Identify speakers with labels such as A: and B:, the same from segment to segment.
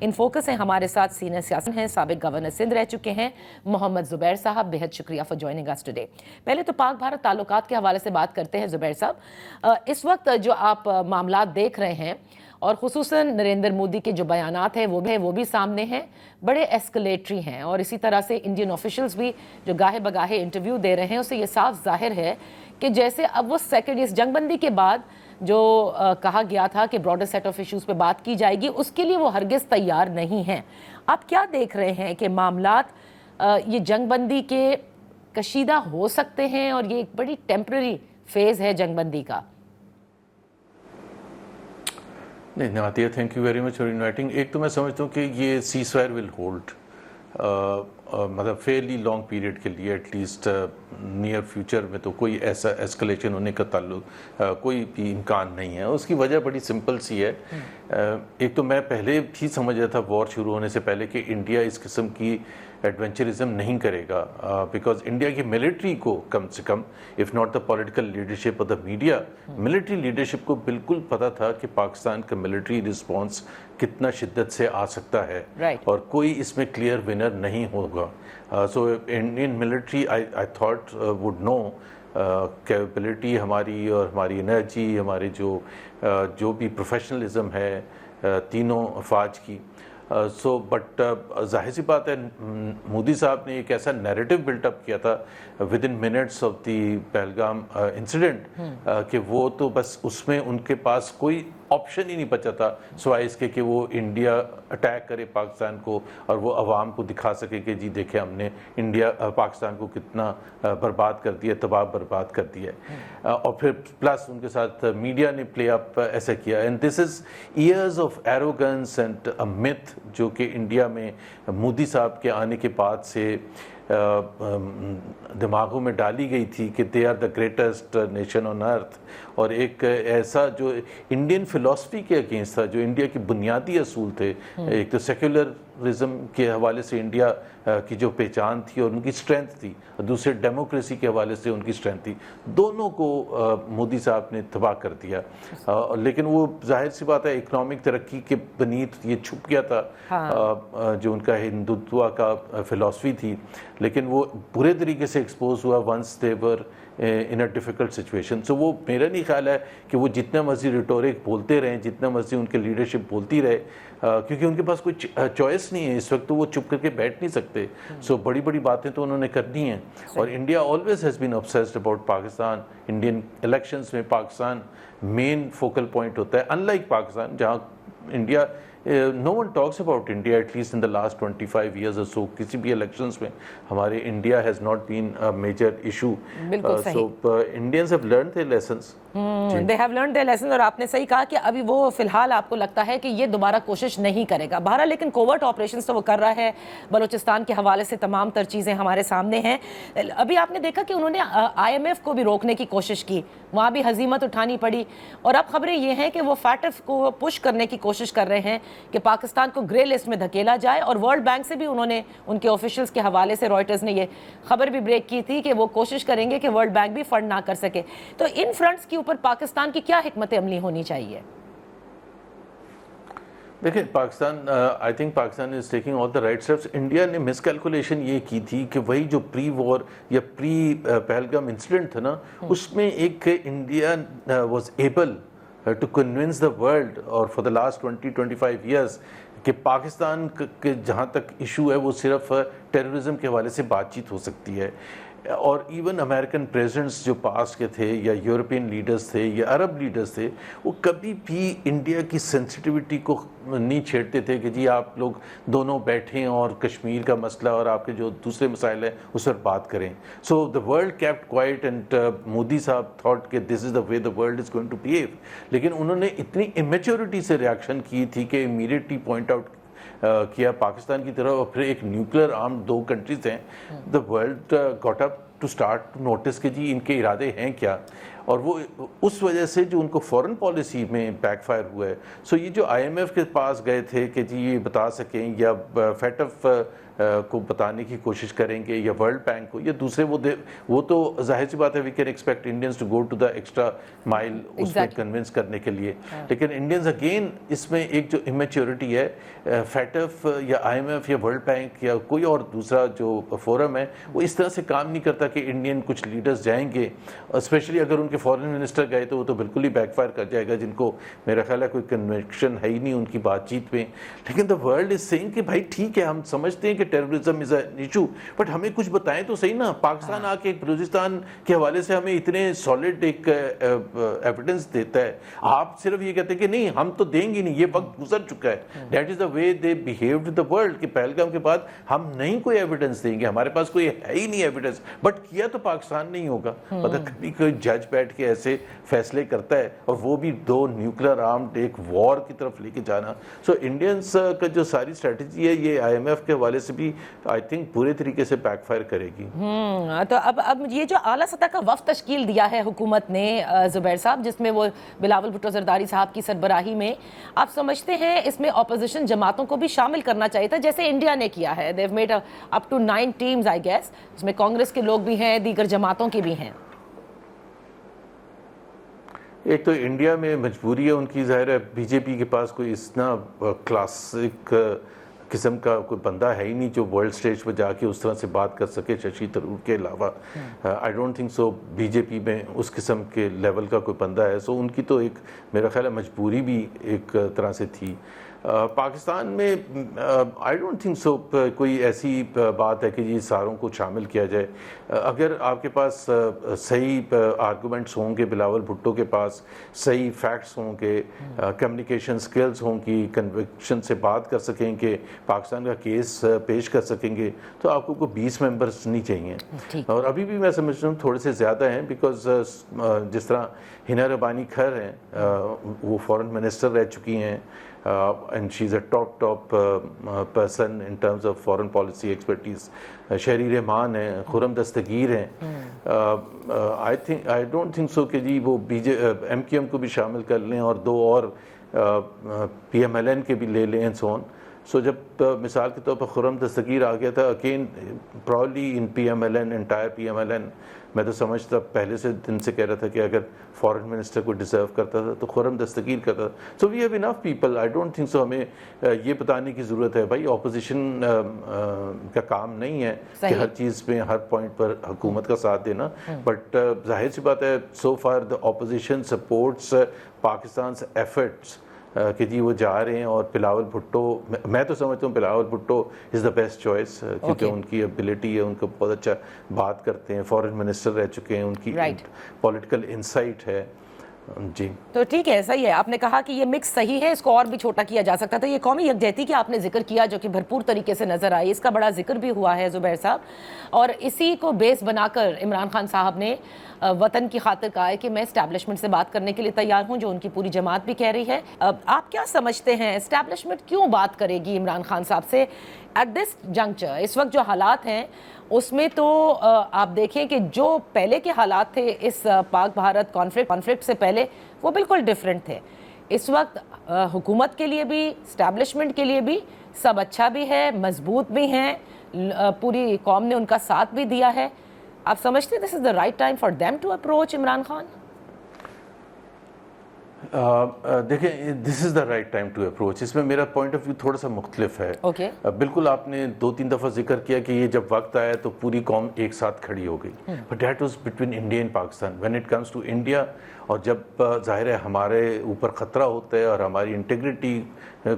A: In focus ہیں ہمارے ساتھ سینئر سیاست ہیں، سابق گورنر سندھ رہ چکے ہیں محمد زبیر صاحب. بہت شکریہ فار جوائننگ اس ٹوڈے. پہلے تو پاک بھارت تعلقات کے حوالے سے بات کرتے ہیں زبیر صاحب. اس وقت جو آپ معاملات دیکھ رہے ہیں اور خصوصاً نریندر مودی کے جو بیانات ہیں وہ بھی سامنے ہیں، بڑے ایسکلیٹری ہیں، اور اسی طرح سے انڈین آفیشلز بھی جو گاہے بگاہے انٹرویو دے رہے ہیں اسے یہ صاف ظاہر ہے کہ جیسے اب وہ سیکنڈ اس جنگ بندی کے بعد جو کہا گیا تھا کہ براڈر سیٹ آف ایشوز پہ بات کی جائے گی، اس کے لیے وہ ہرگز تیار نہیں ہیں. آپ کیا دیکھ رہے ہیں کہ معاملات یہ جنگ بندی کے کشیدہ ہو سکتے ہیں اور یہ ایک بڑی ٹیمپرری فیز ہے جنگ بندی کا؟
B: نہیں نعتیہ، thank you very much for inviting. ایک تو میں سمجھتا ہوں کہ یہ سیز فائر ول ہولڈ مطلب فیئرلی لانگ پیریڈ کے لیے، ایٹ لیسٹ نیئر فیوچر میں تو کوئی ایسا ایسکلیشن ہونے کا تعلق کوئی بھی امکان نہیں ہے. اس کی وجہ بڑی سمپل سی ہے. ایک تو میں پہلے بھی سمجھ رہا تھا وار شروع ہونے سے پہلے کہ انڈیا اس قسم کی ایڈونچرزم نہیں کرے گا، بیکاز انڈیا کی ملٹری کو کم سے کم if not the political leadership اور دا میڈیا، ملٹری لیڈرشپ کو بالکل پتہ تھا کہ پاکستان کا ملٹری رسپانس کتنا شدت سے آ سکتا ہے، اور کوئی اس میں کلیئر ونر نہیں ہوگا. So Indian military I thought would know capability ہماری اور ہماری انرجی، ہمارے جو بھی پروفیشنلزم ہے تینوں افواج کی. سو بٹ ظاہر سی بات ہے مودی صاحب نے ایک ایسا نیریٹو بلٹ اپ کیا تھا with in minutes of the Pahalgam incident کہ وہ تو بس اس میں ان کے پاس کوئی آپشن ہی نہیں بچا تھا سوائے اس کے کہ وہ انڈیا اٹیک کرے پاکستان کو، اور وہ عوام کو دکھا سکے کہ جی دیکھیں ہم نے انڈیا پاکستان کو کتنا برباد کر دیا، تباہ برباد کر دیا. اور پھر پلس ان کے ساتھ میڈیا نے پلے اپ ایسا کیا. And this is years of arrogance and a myth جو کہ انڈیا میں مودی صاحب کے آنے کے بعد سے دماغوں میں ڈالی گئی تھی کہ they are the greatest nation on earth, اور ایک ایسا جو انڈین فلسفی کے اگینسٹ تھا، جو انڈیا کی بنیادی اصول تھے. ایک تو سیکولرزم کے حوالے سے انڈیا کی جو پہچان تھی اور ان کی اسٹرینتھ تھی، دوسرے ڈیموکریسی کے حوالے سے ان کی اسٹرینتھ تھی، دونوں کو مودی صاحب نے تباہ کر دیا. لیکن وہ ظاہر سی بات ہے اکنامک ترقی کے بنیت یہ چھپ گیا تھا جو ان کا ہندوتوا کا فلسفی تھی، لیکن وہ پورے طریقے سے ایکسپوز ہوا once they were in a difficult situation. So وہ میرا نہیں خیال ہے کہ وہ جتنا مرضی ریٹورک بولتے رہیں، جتنا مرضی ان کے لیڈرشپ بولتی رہے، کیونکہ ان کے پاس کوئی چوائس نہیں ہے اس وقت، تو وہ چپ کر کے بیٹھ نہیں سکتے. سو بڑی بڑی باتیں تو انہوں نے کرنی ہیں. اور India always has been obsessed about Pakistan. Indian elections میں پاکستان مین فوکل پوائنٹ ہوتا ہے، ان لائک پاکستان جہاں India no one talks about India at least in the last 25 years or so. کسی بھی elections میں ہمارے India has not been a major issue. So Indians have learned their lessons.
A: They have learned their lessons. اور آپ نے صحیح کہا کہ ابھی وہ فی الحال آپ کو لگتا ہے کہ یہ دوبارہ کوشش نہیں کرے گا. بہرحال لیکن کوورٹ آپریشنز تو وہ کر رہا ہے. بلوچستان کے حوالے سے تمام تر چیزیں ہمارے سامنے ہیں. ابھی آپ نے دیکھا کہ انہوں نے IMF کو بھی روکنے کی کوشش کی، وہاں بھی ہزیمت اٹھانی پڑی، اور اب خبریں یہ ہیں کہ وہ FATF کو پش کرنے کی کوشش کر رہے ہیں کہ پاکستان کو گرے لسٹ میں دھکیلا جائے. اور ورلڈ بینک سے بھی انہوں نے ان کے آفیشلز کے حوالے سے رائٹرز نے یہ خبر بھی بریک کی تھی کہ وہ کوشش کریں گے کہ ورلڈ بینک بھی فنڈ نہ کر سکے. تو ان فرنٹس کے اوپر پاکستان کی کیا حکمت عملی ہونی چاہیے؟
B: دیکھیں Pakistan I think Pakistan is taking all the right steps. India نے مس کیلکولیشن یہ کی تھی کہ وہی جو پری وار یا پری پہلگام انسیڈنٹ تھا نا، اس میں ایک India was able to convince the world اور فار دا لاسٹ 20-25 ایئرس کہ پاکستان کے جہاں تک ایشو ہے وہ صرف ٹیررزم کے حوالے سے بات چیت ہو سکتی ہے. اور ایون امریکن پریزیڈنٹس جو پاس کے تھے یا یورپین لیڈرز تھے یا عرب لیڈرز تھے، وہ کبھی بھی انڈیا کی سینسٹیوٹی کو نہیں چھیڑتے تھے کہ جی آپ لوگ دونوں بیٹھیں اور کشمیر کا مسئلہ اور آپ کے جو دوسرے مسائل ہیں اس پر بات کریں. So the world kept quiet and Modi صاحب تھاٹ کہ this is the way the world is going to behave. لیکن انہوں نے اتنی امیچورٹی سے ریاکشن کی تھی کہ امیڈیٹلی پوائنٹ آؤٹ کیا پاکستان کی طرف، اور پھر ایک نیوکلیر آرم 2 کنٹریز ہیں. The world got up to start to notice کہ جی ان کے ارادے ہیں کیا. اور وہ اس وجہ سے جو ان کو فورن پالیسی میں بیک فائر ہوا ہے. سو یہ جو IMF کے پاس گئے تھے کہ جی یہ بتا سکیں یا FATF کو بتانے کی کوشش کریں گے یا ورلڈ بینک کو یا دوسرے, وہ تو ظاہر سی بات ہے, we can expect Indians to go to the extra mile اس میں کنونس کرنے کے لیے. لیکن انڈینز اگین اس میں ایک جو امیچیورٹی ہے, FATF یا IMF یا ورلڈ بینک یا کوئی اور دوسرا جو فورم ہے وہ اس طرح سے کام نہیں کرتا کہ انڈین کچھ لیڈرز جائیں گے, اسپیشلی اگر ان کے فورن منسٹر گئے تو وہ تو بالکل ہی بیک فائر کر جائے گا, جن کو میرا خیال ہے کوئی کنوکشن ہے ہی نہیں ان کی بات چیت میں. لیکن دا ورلڈ از سیئنگ کہ بھائی ٹھیک ہے, ہم سمجھتے ہیں کہ terrorism is an issue, but ہمیں کچھ بتائیں تو صحیح نا. پاکستان آ کے بلوچستان کے حوالے سے ہمیں اتنے سالڈ ایک ایویڈنس دیتا ہے, آپ صرف یہ کہتے ہیں کہ نہیں ہم تو دیں گے نہیں, یہ وقت گزر چکا ہے. That is the way they behaved with the world کہ پہلگام کے بعد ہم نہیں کوئی ایویڈنس دیں گے, ہمارے پاس کوئی ہے ہی نہیں ایویڈنس, بٹ کیا تو پاکستان نہیں ہوگا. پتہ کبھی کوئی جج بیٹھ کے ایسے فیصلے کرتا ہے, اور وہ بھی 2 نیوکلیر آرمڈ ایک وار کی طرف لے کے جانا. سو انڈینس کا جو ساری اسٹریٹجی ہے یہ IMF کے حوالے سے بھی آئی تھنک پورے طریقے سے بیک فائر کرے گی.
A: تو اب یہ جو اعلیٰ سطح کا وفد تشکیل دیا ہے حکومت نے زبیر صاحب, جس میں وہ بلاول بھٹو زرداری صاحب کی سربراہی میں, آپ سمجھتے ہیں اس میں اپوزیشن جماعتوں کو بھی شامل کرنا چاہیے تھا جیسے انڈیا نے کیا ہے؟ They've made up to 9 teams I guess, اس میں کانگریس کے لوگ بھی ہیں, دیگر جماعتوں کے بھی ہیں.
B: ایک تو انڈیا میں مجبوری ہے ان کی, ظاہر ہے BJP کے پاس کوئی اتنا کلاسک قسم کا کوئی بندہ ہے ہی نہیں جو ورلڈ سٹیج پہ جا کے اس طرح سے بات کر سکے ششی تھرور کے علاوہ. آئی ڈونٹ تھنک سو BJP میں اس قسم کے لیول کا کوئی بندہ ہے. سو ان کی تو ایک میرا خیال ہے مجبوری بھی ایک طرح سے تھی. پاکستان میں آئی ڈونٹ تھنک سو کوئی ایسی بات ہے کہ یہ ساروں کو شامل کیا جائے. اگر آپ کے پاس صحیح آرگومنٹس ہوں گے, بلاول بھٹو کے پاس صحیح فیکٹس ہوں گے, کمیونیکیشن سکلز ہوں گی, کنوکشن سے بات کر سکیں کہ پاکستان کا کیس پیش کر سکیں گے, تو آپ کو کوئی 20 ممبرس نہیں چاہیے. اور ابھی بھی میں سمجھتا ہوں تھوڑے سے زیادہ ہیں, بیکاز جس طرح ہنا ربانی کھر ہیں, وہ فورن منسٹر رہ چکی ہیں, and she's a top person in terms of foreign policy expertise. شہری رحمان ہیں, خرم دستگیر ہیں. I don't think so کہ جی وہ MQM کو بھی شامل کر لیں اور 2 اور PMLN کے بھی لے لیں and so on. سو جب مثال کے طور پر خرم دستگیر آ گیا تھا, اگین پراؤڈلی ان PMLN, انٹائر PMLN, میں تو سمجھتا پہلے سے دن سے کہہ رہا تھا کہ اگر فورن منسٹر کو ڈیزرو کرتا تھا تو خرم دستگیر کرتا تھا. So we have enough people. I don't think so ہمیں یہ بتانے کی ضرورت ہے بھائی اپوزیشن کا کام نہیں ہے کہ ہر چیز میں ہر پوائنٹ پر حکومت کا ساتھ دینا, بٹ ظاہر سی بات ہے so for the opposition supports پاکستان's efforts کہ جی وہ جا رہے ہیں. اور بلاول بھٹو, میں تو سمجھتا ہوں بلاول بھٹو از دا بیسٹ چوائس, کیونکہ ان کی ابیلٹی ہے, ان کو بہت اچھا بات کرتے ہیں, فورن منسٹر رہ چکے ہیں, ان کی پولیٹیکل انسائٹ ہے. جی
A: تو ٹھیک ہے, صحیح ہے. آپ نے کہا کہ یہ مکس صحیح ہے, اس کو اور بھی چھوٹا کیا جا سکتا تھا. یہ قومی یکجہتی کی آپ نے ذکر کیا جو کہ بھرپور طریقے سے نظر آئی, اس کا بڑا ذکر بھی ہوا ہے زبیر صاحب, اور اسی کو بیس بنا کر عمران خان صاحب نے وطن کی خاطر کہا ہے کہ میں اسٹیبلشمنٹ سے بات کرنے کے لیے تیار ہوں, جو ان کی پوری جماعت بھی کہہ رہی ہے. آپ کیا سمجھتے ہیں اسٹیبلشمنٹ کیوں بات کرے گی عمران خان صاحب سے ایٹ دس جنکچر؟ اس وقت جو حالات ہیں اس میں تو آپ دیکھیں کہ جو پہلے کے حالات تھے اس پاک بھارت کانفلکٹ سے پہلے, وہ بالکل ڈیفرنٹ تھے. اس وقت حکومت کے لیے بھی, اسٹیبلشمنٹ کے لیے بھی سب اچھا بھی ہے, مضبوط بھی ہیں, پوری قوم نے ان کا ساتھ بھی دیا ہے. آپ سمجھتے ہیں this is the right time for them to approach Imran Khan?
B: دیکھیں this is the right time to approach. اس میں میرا پوائنٹ آف ویو تھوڑا سا مختلف ہے. بالکل آپ نے 2-3 دفعہ ذکر کیا کہ یہ جب وقت آیا تو پوری قوم ایک ساتھ کھڑی ہو گئی, but that was between India and Pakistan. When it comes to India, اور جب ظاہر ہے ہمارے اوپر خطرہ ہوتا ہے اور ہماری انٹیگریٹی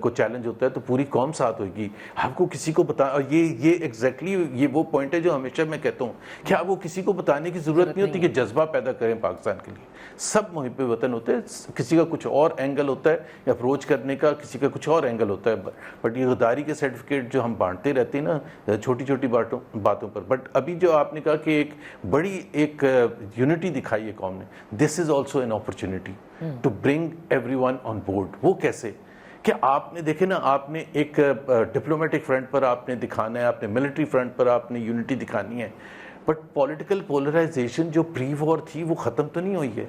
B: کو چیلنج ہوتا ہے تو پوری قوم ساتھ ہوئے گی. آپ کو کسی کو بتا, اور یہ ایگزیکٹلی یہ وہ پوائنٹ ہے جو ہمیشہ میں کہتا ہوں کہ آپ کو کسی کو بتانے کی ضرورت نہیں ہوتی کہ جذبہ پیدا کریں پاکستان کے لیے. سب محب وطن ہوتے ہیں, کسی کا کچھ اور اینگل ہوتا ہے اپروچ کرنے کا, کسی کا کچھ اور اینگل ہوتا ہے, بٹ یہ غداری کے سرٹیفکیٹ جو ہم بانٹتے رہتے ہیں نا چھوٹی چھوٹی باتوں پر. بٹ ابھی جو آپ نے کہا کہ ایک بڑی ایک یونٹی دکھائی ہے قوم نے, this is also an opportunity to bring everyone on board. وہ کیسے کہ آپ نے دیکھے نا, آپ نے ایک ڈپلومیٹک فرنٹ پر آپ نے دکھانا ہے, آپ نے ملٹری فرنٹ پر آپ نے یونٹی دکھانی ہے, بٹ پولیٹیکل پولرائزیشن جو پری وار تھی وہ ختم تو نہیں ہوئی ہے.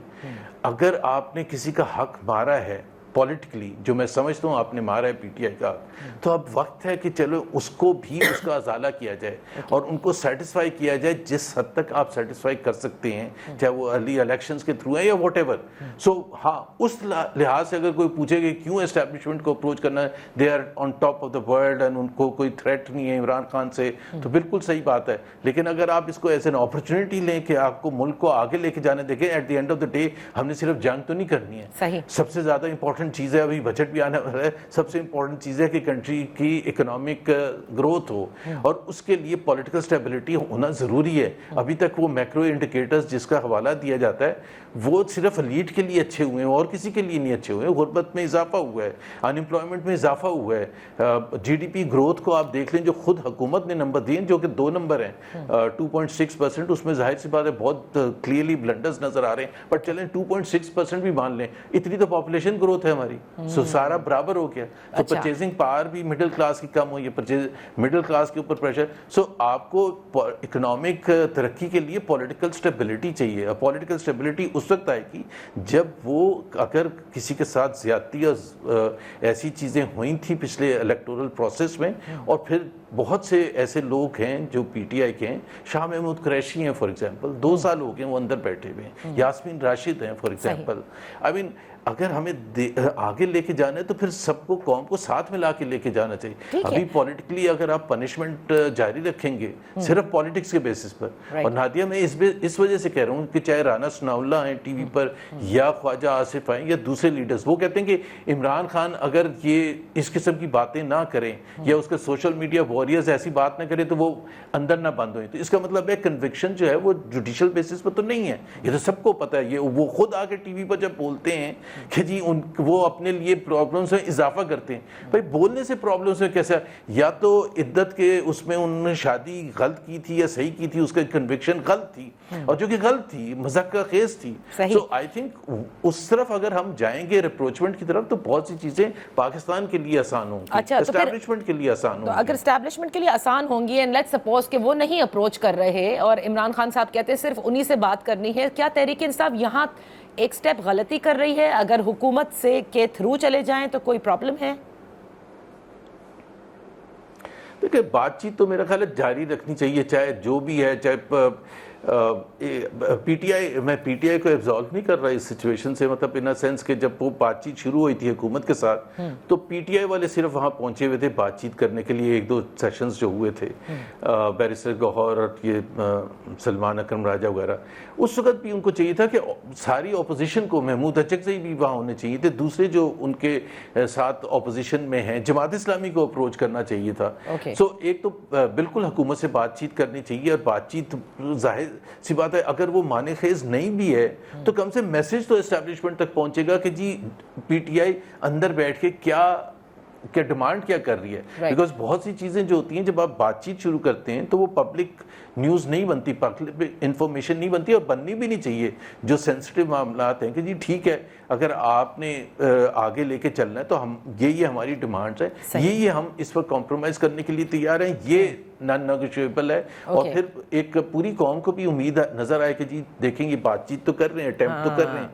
B: اگر آپ نے کسی کا حق مارا ہے پولیٹیکلی, جو میں سمجھتا ہوں آپ نے مارا ہے پی ٹی آئی کا, تو اب وقت ہے کہ چلو اس کو بھی اس کا ازالہ کیا جائے اور ان کو سیٹسفائی کیا جائے جس حد تک آپ سیٹسفائی کر سکتے ہیں, چاہے وہ ارلی الیکشنز کے تھرو ہیں یا واٹ ایور. سو ہاں, اس لحاظ سے اگر کوئی پوچھے کہ کیوں اسٹیبلشمنٹ کو اپروچ کرنا ہے, they are on top of the world and ان کو کوئی تھریٹ نہیں ہے عمران خان سے, تو بالکل صحیح بات ہے. لیکن اگر آپ اس کو ایز این اپرچونٹی لیں کہ آپ کو ملک کو آگے لے کے جانے, دیکھیں at the end of the day ہم نے صرف جنگ تو نہیں کرنی ہے. سب سے زیادہ امپورٹنٹ چیز ہے, ابھی بجٹ بھی آنے والا ہے, سب سے امپورٹنٹ چیز ہے کہ کنٹری کی اکنامک گروتھ ہو, اور اس کے لیے پولیٹیکل اسٹیبلٹی ہونا ضروری ہے. ابھی تک وہ میکرو انڈیکیٹرز جس کا حوالہ دیا جاتا ہے وہ صرف ایلیٹ کے لیے اچھے ہوئے ہیں اور کسی کے لیے نہیں اچھے ہوئے ہیں. غربت میں اضافہ ہوا ہے, ان امپلائمنٹ میں اضافہ ہوا ہے, جی ڈی پی گروتھ کو آپ دیکھ لیں جو خود حکومت نے نمبر دیے جو کہ 2 نمبر ہیں 2.6%, اس میں ظاہر سی بات ہے بہت کلیئرلی بلنڈرز نظر آ رہے ہیں, بٹ چلیں 2.6% بھی مان لیں, اتنی تو پاپولیشن گروتھ ہے ہماری, سو سارا برابر ہو گیا. تو پرچیزنگ پاور بھی مڈل کلاس کی کم ہوئی ہے, مڈل کلاس کے اوپر پریشر. سو آپ کو اکنامک ترقی کے لیے پولیٹیکل اسٹیبلٹی چاہیے. پولیٹیکل اسٹیبلٹی اس وقت آئے گی جب وہ اگر کسی کے ساتھ زیادتی اور ایسی چیزیں ہوئی تھیں پچھلے الیکٹورل پروسیس میں, اور پھر بہت سے ایسے لوگ ہیں جو پی ٹی آئی کے ہیں, شاہ محمود قریشی ہیں فار ایگزامپل, 2 سال ہو گئے وہ اندر بیٹھے ہوئے ہیں, یاسمین راشد ہیں فار ایگزامپل. آئی مین اگر ہمیں آگے لے کے جانا ہے تو پھر سب کو, قوم کو ساتھ میں لا کے لے کے جانا چاہیے. ابھی پولیٹیکلی اگر آپ پنشمنٹ جاری رکھیں گے صرف پولیٹکس کے بیسس پر, اور نادیہ میں اس وجہ سے کہہ رہا ہوں کہ چاہے رانا ثناء اللہ ہیں ٹی وی پر یا خواجہ آصف ہیں یا دوسرے لیڈرز, وہ کہتے ہیں کہ عمران خان اگر یہ اس قسم کی باتیں نہ کریں یا اس کے سوشل میڈیا واریئرز ایسی بات نہ کریں تو وہ اندر نہ بند ہوئیں. تو اس کا مطلب ہے کنوکشن جو ہے وہ جوڈیشل بیسس پر تو نہیں ہے, یہ تو سب کو پتہ ہے. یہ وہ خود آ کے ٹی وی پر جب بولتے ہیں کہ جی وہ اپنے لیے پرابلمس میں اضافہ کرتے ہیں, بھائی بولنے سے پرابلمس میں کیسا, یا تو عدت کے اس میں انہوں نے شادی غلط کی تھی یا صحیح کی تھی, اس کا کنوکشن غلط تھی, اور جو کہ غلط تھی مذاق خیز تھی. سو آئی تھنک اس طرف اگر ہم جائیں گے ریپروچمنٹ کی طرف تو بہت سی چیزیں پاکستان کے لیے آسان ہوں گی, اسٹیبلشمنٹ کے لیے آسان ہوں گی.
A: اگر اسٹیبلشمنٹ کے لیے آسان ہوں گی, اینڈ لیٹس سپوز کہ وہ نہیں اپروچ کر رہے اور عمران خان صاحب کہتے ہیں صرف انہی سے بات کرنی ہے, کیا تحریک انصاف یہاں ایک سٹیپ غلطی کر رہی ہے؟ اگر حکومت سے کے تھرو چلے جائیں تو کوئی پرابلم ہے؟
B: دیکھیں بات چیت تو میرا خیال ہے جاری رکھنی چاہیے, چاہے جو بھی ہے, چاہے پی ٹی آئی, میں پی ٹی آئی کو ایبزالو نہیں کر رہا اس سچویشن سے, مطلب ان سینس کہ جب وہ بات چیت شروع ہوئی تھی حکومت کے ساتھ تو پی ٹی آئی والے صرف وہاں پہنچے ہوئے تھے بات چیت کرنے کے لیے, 1-2 سیشنز جو ہوئے تھے, بیرسٹر گوہر اور یہ سلمان اکرم راجہ وغیرہ, اس وقت بھی ان کو چاہیے تھا کہ ساری اپوزیشن کو, محمود اچکزئی بھی وہاں ہونے چاہیے تھے, دوسرے جو ان کے ساتھ اپوزیشن میں ہیں جماعت اسلامی کو اپروچ کرنا چاہیے تھا. سو ایک تو بالکل حکومت سے بات چیت کرنی چاہیے, اور بات چیت ظاہر سی بات ہے اگر وہ معنی خیز نہیں بھی ہے تو کم سے میسج تو اسٹیبلشمنٹ تک پہنچے گا کہ جی پی ٹی آئی اندر بیٹھ کے کیا ڈیمانڈ کیا کر رہی ہے. بیکاز بہت سی چیزیں جو ہوتی ہیں جب آپ بات چیت شروع کرتے ہیں تو وہ پبلک نیوز نہیں بنتی, پبلک انفارمیشن نہیں بنتی, اور بننی بھی نہیں چاہیے جو سینسٹیو معاملات ہیں کہ جی ٹھیک ہے اگر آپ نے آگے لے کے چلنا ہے تو ہم یہ ہماری ڈیمانڈز ہیں, یہ ہم اس وقت کمپرومائز کرنے کے لیے تیار ہیں, یہ نان نیگوشیبل ہے. اور پھر ایک پوری قوم کو بھی امید نظر آئے کہ جی دیکھیں یہ بات چیت تو کر رہے ہیں, اٹیمپٹ تو کر رہے ہیں,